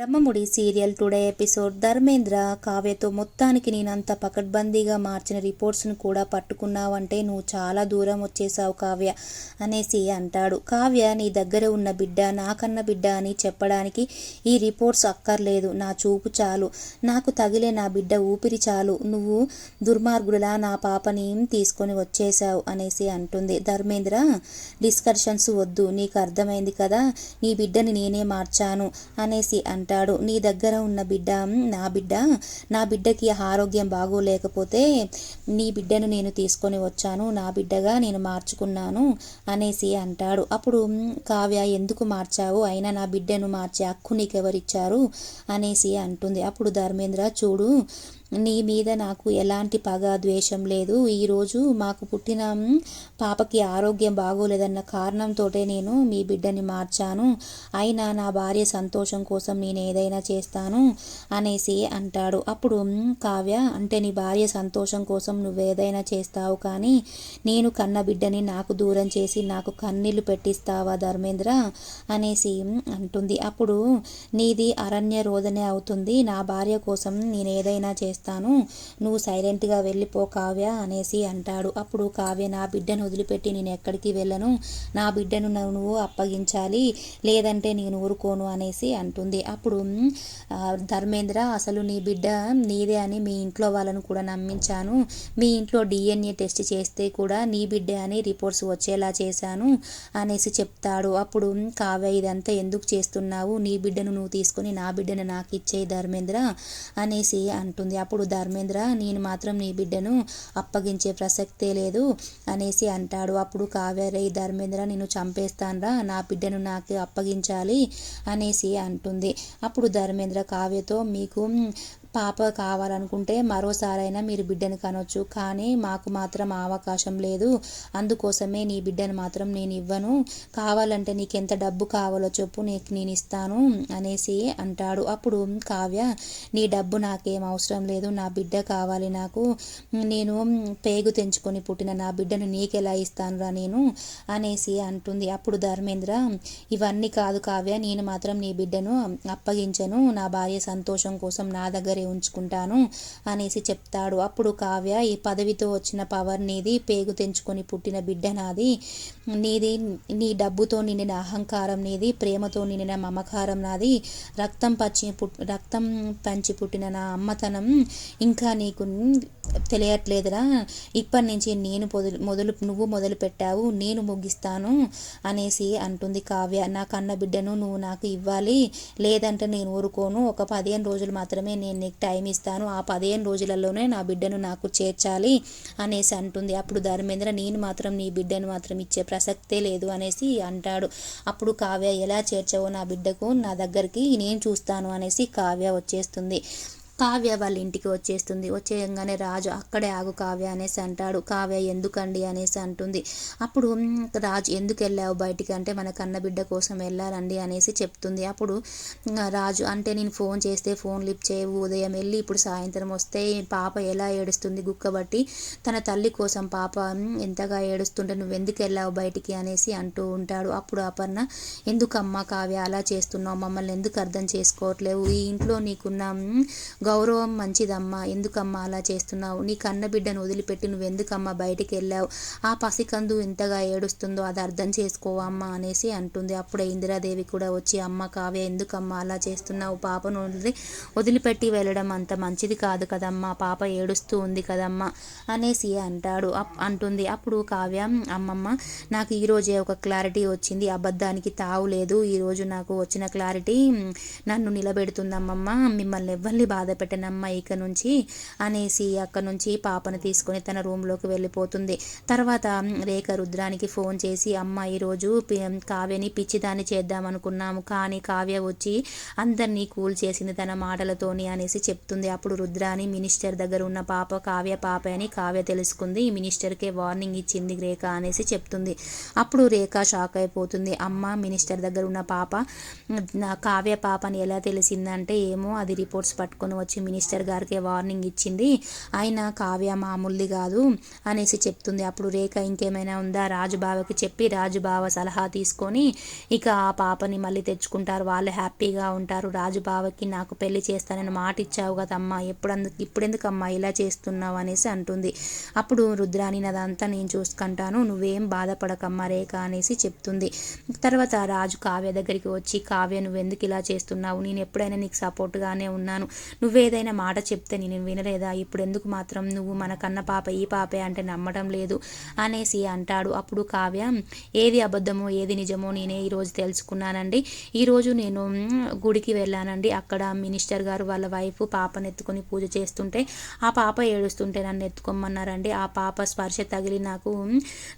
Brahmamudi serial today episode. Dharmendra కావ్యతో మొత్తానికి నేనంత పకడ్బందీగా మార్చిన రిపోర్ట్స్ను కూడా పట్టుకున్నావంటే నువ్వు చాలా దూరం వచ్చేసావు కావ్య అనేసి అంటాడు. కావ్య నీ దగ్గర ఉన్న బిడ్డ నాకన్న బిడ్డ అని చెప్పడానికి ఈ రిపోర్ట్స్ అక్కర్లేదు, నా చూపు చాలు, నాకు తగిలే నా బిడ్డ ఊపిరి చాలు, నువ్వు దుర్మార్గుడిలా నా పాపని తీసుకొని వచ్చేసావు అనేసి అంటుంది. ధర్మేంద్ర డిస్కషన్స్ వద్దు, నీకు అర్థమైంది కదా, నీ బిడ్డని నేనే మార్చాను అనేసి అంటాడు. నీ దగ్గర ఉన్న బిడ్డ నా బిడ్డకి ఆరోగ్యం బాగోలేకపోతే నీ బిడ్డను నేను తీసుకొని వచ్చాను, నా బిడ్డగా నేను మార్చుకున్నాను అనేసి అంటాడు. అప్పుడు కావ్య ఎందుకు మార్చావు, అయినా నా బిడ్డను మార్చే హక్కు నీకెవరిచ్చారు అనేసి అంటుంది. అప్పుడు ధర్మేంద్ర చూడు, నీ మీద నాకు ఎలాంటి పగ ద్వేషం లేదు, ఈరోజు మాకు పుట్టిన పాపకి ఆరోగ్యం బాగోలేదన్న కారణంతో నేను మీ బిడ్డని మార్చాను, అయినా నా భార్య సంతోషం కోసం నేను ఏదైనా చేస్తాను అనేసి అంటాడు. అప్పుడు కావ్య అంటే నీ భార్య సంతోషం కోసం నువ్వేదైనా చేస్తావు, కానీ నేను కన్న బిడ్డని నాకు దూరం చేసి నాకు కన్నీళ్లు పెట్టిస్తావా ధర్మేంద్ర అనేసి అంటుంది. అప్పుడు నీది అరణ్య రోదనే అవుతుంది, నా భార్య కోసం నేను ఏదైనా చేస్తాను, నువ్వు సైలెంట్గా వెళ్ళిపో కావ్య అనేసి అంటాడు. అప్పుడు కావ్య నా బిడ్డను వదిలిపెట్టి నేను ఎక్కడికి వెళ్ళను, నా బిడ్డను నువ్వు అప్పగించాలి, లేదంటే నేను ఊరుకోను అనేసి అంటుంది. అప్పుడు ధర్మేంద్ర అసలు నీ బిడ్డ నీదే అని మీ ఇంట్లో వాళ్ళను కూడా నమ్మించాను, మీ ఇంట్లో DNA టెస్ట్ చేస్తే కూడా నీ బిడ్డే అని రిపోర్ట్స్ వచ్చేలా చేశాను అనేసి చెప్తాడు. అప్పుడు కావ్య ఇదంతా ఎందుకు చేస్తున్నావు, నీ బిడ్డను నువ్వు తీసుకొని నా బిడ్డను నాకు ఇచ్చేయి ధర్మేంద్ర అనేసి అంటుంది. అప్పుడు ధర్మేంద్ర నేను మాత్రం నీ బిడ్డను అప్పగించే ప్రసక్తే లేదు అనేసి అంటాడు. అప్పుడు కావ్య రే ధర్మేంద్ర నేను చంపేస్తాన్రా, నా బిడ్డను నాకు అప్పగించాలి అనేసి అంటుంది. అప్పుడు ధర్మేంద్ర కావ్యతో మీకు పాప కావాలనుకుంటే మరోసారైనా మీరు బిడ్డను కనొచ్చు, కానీ మాకు మాత్రం అవకాశం లేదు, అందుకోసమే నీ బిడ్డను మాత్రం నేను ఇవ్వను, కావాలంటే నీకు ఎంత డబ్బు కావాలో చెప్పు నేను ఇస్తాను అనేసి అంటాడు. అప్పుడు కావ్య నీ డబ్బు నాకేం అవసరం లేదు, నా బిడ్డ కావాలి నాకు, నేను పేగు తెంచుకొని పుట్టిన నా బిడ్డను నీకెలా ఇస్తానురా నేను అనేసి అంటుంది. అప్పుడు ధర్మేంద్ర ఇవన్నీ కాదు కావ్య, నేను మాత్రం నీ బిడ్డను అప్పగించను, నా భార్య సంతోషం కోసం నా దగ్గర ఉంచుకుంటాను అనేసి చెప్తాడు. అప్పుడు కావ్య ఈ పదవితో వచ్చిన పవర్ నీది, పేగు తెంచుకొని పుట్టిన బిడ్డ నాది, నీది నీ డబ్బుతో నిండిన అహంకారం నీది, ప్రేమతో నిండిన మమకారం నాది, రక్తం పంచి పుట్టిన నా అమ్మతనం ఇంకా నీకు తెలియట్లేదురా, ఇప్పటి నుంచి నేను నువ్వు మొదలు పెట్టావు, నేను ముగిస్తాను అనేసి అంటుంది కావ్య. నా కన్న బిడ్డను నువ్వు నాకు ఇవ్వాలి, లేదంటే నేను ఊరుకోను, ఒక 15 రోజులు మాత్రమే నేను నీకు టైం ఇస్తాను, ఆ 15 రోజులలోనే నా బిడ్డను నాకు చేర్చాలి అనేసి అంటుంది. అప్పుడు ధర్మేంద్ర నేను మాత్రం నీ బిడ్డను మాత్రం ఇచ్చే ప్రసక్తే లేదు అనేసి అంటాడు. అప్పుడు కావ్య ఎలా చేర్చవో నా బిడ్డకు నా దగ్గరికి నేను చూస్తాను అనేసి కావ్య వచ్చేస్తుంది. కావ్య వాళ్ళ ఇంటికి వచ్చేస్తుంది. వచ్చేయంగానే రాజు అక్కడే ఆగు కావ్య అనేసి అంటాడు. కావ్య ఎందుకండి అనేసి అంటుంది. అప్పుడు రాజు ఎందుకు వెళ్ళావు బయటికి అంటే మన కన్నబిడ్డ కోసం వెళ్ళాలండి అనేసి చెప్తుంది. అప్పుడు రాజు అంటే నేను ఫోన్ చేస్తే ఫోన్ లిఫ్ట్ చేయవు, ఉదయం వెళ్ళి ఇప్పుడు సాయంత్రం వస్తే పాప ఎలా ఏడుస్తుంది గుక్కబట్టి, తన తల్లి కోసం పాప ఎంతగా ఏడుస్తుంటే నువ్వు ఎందుకు వెళ్ళావు బయటికి అనేసి అంటూ ఉంటాడు. అప్పుడు అపర్ణ ఎందుకమ్మా కావ్య అలా చేస్తున్నావు, మమ్మల్ని ఎందుకు అర్థం చేసుకోవట్లేవు, ఈ ఇంట్లో నీకున్న గౌరవం మంచిదమ్మా, ఎందుకమ్మా అలా చేస్తున్నావు, నీ కన్న బిడ్డను వదిలిపెట్టి నువ్వెందుకమ్మా బయటికి వెళ్ళావు, ఆ పసికందు ఎంతగా ఏడుస్తుందో అది అర్థం చేసుకోవమ్మా అనేసి అంటుంది. అప్పుడే ఇందిరాదేవి కూడా వచ్చి అమ్మ కావ్య ఎందుకమ్మా అలా చేస్తున్నావు, పాపను వదిలిపెట్టి వెళ్ళడం అంత మంచిది కాదు కదమ్మా, పాప ఏడుస్తూ ఉంది కదమ్మా అనేసి అంటుంది. అప్పుడు కావ్య అమ్మమ్మ నాకు ఈరోజే ఒక క్లారిటీ వచ్చింది, అబద్ధానికి తావు లేదు, ఈరోజు నాకు వచ్చిన క్లారిటీ నన్ను నిలబెడుతుందమ్మమ్మ, మిమ్మల్ని ఎవరిని బాధ పెట్టనమ్మ ఇక నుంచి అనేసి అక్కడ నుంచి పాపను తీసుకొని తన రూమ్లోకి వెళ్ళిపోతుంది. తర్వాత రేఖ రుద్రానికి ఫోన్ చేసి అమ్మ ఈరోజు కావ్యని పిచ్చిదాన్ని చేద్దాం అనుకున్నాము, కానీ కావ్య వచ్చి అందరినీ కూల్ చేసింది తన మాటలతోని అనేసి చెప్తుంది. అప్పుడు రుద్రాని మినిస్టర్ దగ్గర ఉన్న పాప కావ్య పాప అని కావ్య తెలుసుకుంది, మినిస్టర్కే వార్నింగ్ ఇచ్చింది రేఖ అనేసి చెప్తుంది. అప్పుడు రేఖ షాక్ అయిపోతుంది. అమ్మ మినిస్టర్ దగ్గర ఉన్న పాప కావ్య పాపని ఎలా తెలిసిందంటే ఏమో అది రిపోర్ట్స్ పట్టుకొని వచ్చి మినిస్టర్ గారికి వార్నింగ్ ఇచ్చింది, అయినా కావ్య మామూలుది కాదు అనేసి చెప్తుంది. అప్పుడు రేఖ ఇంకేమైనా ఉందా రాజుబావకి చెప్పి రాజుబావ సలహా తీసుకొని ఇక ఆ పాపని మళ్ళీ తెచ్చుకుంటారు, వాళ్ళు హ్యాపీగా ఉంటారు. రాజుబావకి నాకు పెళ్లి చేస్తానని మాట ఇచ్చావు కదమ్మా, ఇప్పుడెందుకమ్మా ఇలా చేస్తున్నావు అనేసి అంటుంది. అప్పుడు రుద్రాణి అదంతా నేను చూసుకుంటాను, నువ్వేం బాధపడకమ్మా రేఖ అనేసి చెప్తుంది. తర్వాత రాజు కావ్య దగ్గరికి వచ్చి, కావ్య నువ్వెందుకు ఇలా చేస్తున్నావు, నేను ఎప్పుడైనా నీకు సపోర్ట్గానే ఉన్నాను, నువ్వేదైనా మాట చెప్తే నేను వినలేదా, ఇప్పుడు ఎందుకు మాత్రం నువ్వు మన కన్న పాప ఈ పాపే అంటే నమ్మడం లేదు అనేసి అంటాడు. అప్పుడు కావ్య ఏది అబద్ధమో ఏది నిజమో నేనే ఈరోజు తెలుసుకున్నానండి. ఈరోజు నేను గుడికి వెళ్ళానండి, అక్కడ మినిస్టర్ గారు వాళ్ళ వైఫ్ పాపను ఎత్తుకొని పూజ చేస్తుంటే ఆ పాప ఏడుస్తుంటే నన్ను ఎత్తుకోమన్నారండి. ఆ పాప స్పర్శ తగిలి నాకు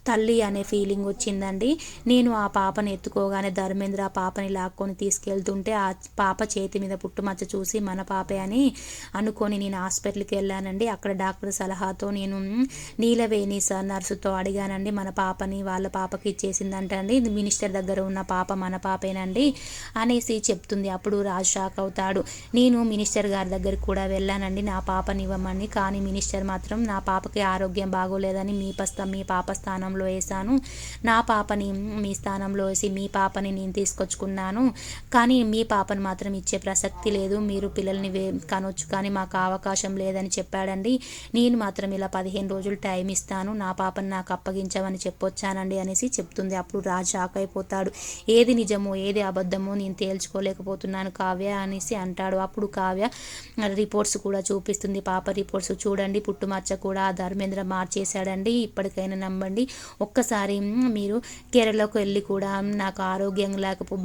తల్లి అనే ఫీలింగ్ వచ్చిందండి. నేను ఆ పాపను ఎత్తుకోగానే ధర్మేంద్ర ఆ పాపని లాక్కొని తీసుకెళ్తుంటే ఆ పాప చేతి మీద పుట్టుమచ్చ చూసి మన పాపే అని అనుకొని నేను హాస్పిటల్కి వెళ్ళానండి. అక్కడ డాక్టర్ సలహాతో నేను నీలవేణి సార్ నర్సుతో అడిగానండి, మన పాపని వాళ్ళ పాపకి ఇచ్చేసిందంట అండి, మినిస్టర్ దగ్గర ఉన్న పాప మన పాపేనండి అనేసి చెప్తుంది. అప్పుడు రాజు షాక్ అవుతాడు. నేను మినిస్టర్ గారి దగ్గరికి కూడా వెళ్ళానండి నా పాపని ఇవ్వమని, కానీ మినిస్టర్ మాత్రం నా పాపకి ఆరోగ్యం బాగోలేదని మీ పాప స్థానంలో వేశాను, నా పాపని మీ స్థానంలో వేసి మీ పాపని నేను తీసుకొచ్చుకున్నాను, కానీ మీ పాపను మాత్రం ఇచ్చే ప్రసక్తి లేదు, మీరు పిల్లల్ని కనొచ్చు కానీ మాకు అవకాశం లేదని చెప్పాడండి. నేను మాత్రం ఇలా 15 రోజులు టైం ఇస్తాను, నా పాపని నాకు అప్పగించమని చెప్పొచ్చానండి అనేసి చెప్తుంది. అప్పుడు రాజు షాక్ అయిపోతాడు. ఏది నిజమో ఏది అబద్ధమో నేను తేల్చుకోలేకపోతున్నాను కావ్య అనేసి అంటాడు. అప్పుడు కావ్య రిపోర్ట్స్ కూడా చూపిస్తుంది, పాప రిపోర్ట్స్ చూడండి, పుట్టుమచ్చ కూడా ధర్మేంద్ర మార్చేశాడండి, ఇప్పటికైనా నమ్మండి, ఒక్కసారి మీరు కేరళకు వెళ్ళి కూడా నాకు ఆరోగ్యం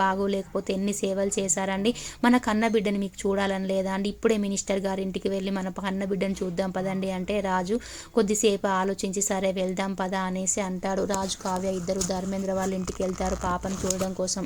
బాగోలేకపోతే ఎన్ని సేవలు చేశారండి, మన కన్న బిడ్డని మీకు చూడాలని లేదా అండి, ఇప్పుడే మినిస్టర్ గారి ఇంటికి వెళ్ళి మన కన్న బిడ్డను చూద్దాం పదండి అంటే రాజు కొద్దిసేపు ఆలోచించి సరే వెళ్దాం పదా అనేసి అంటాడు. రాజు కావ్య ఇద్దరు ధర్మేంద్ర వాళ్ళ ఇంటికి వెళ్తారు పాపను చూడడం కోసం.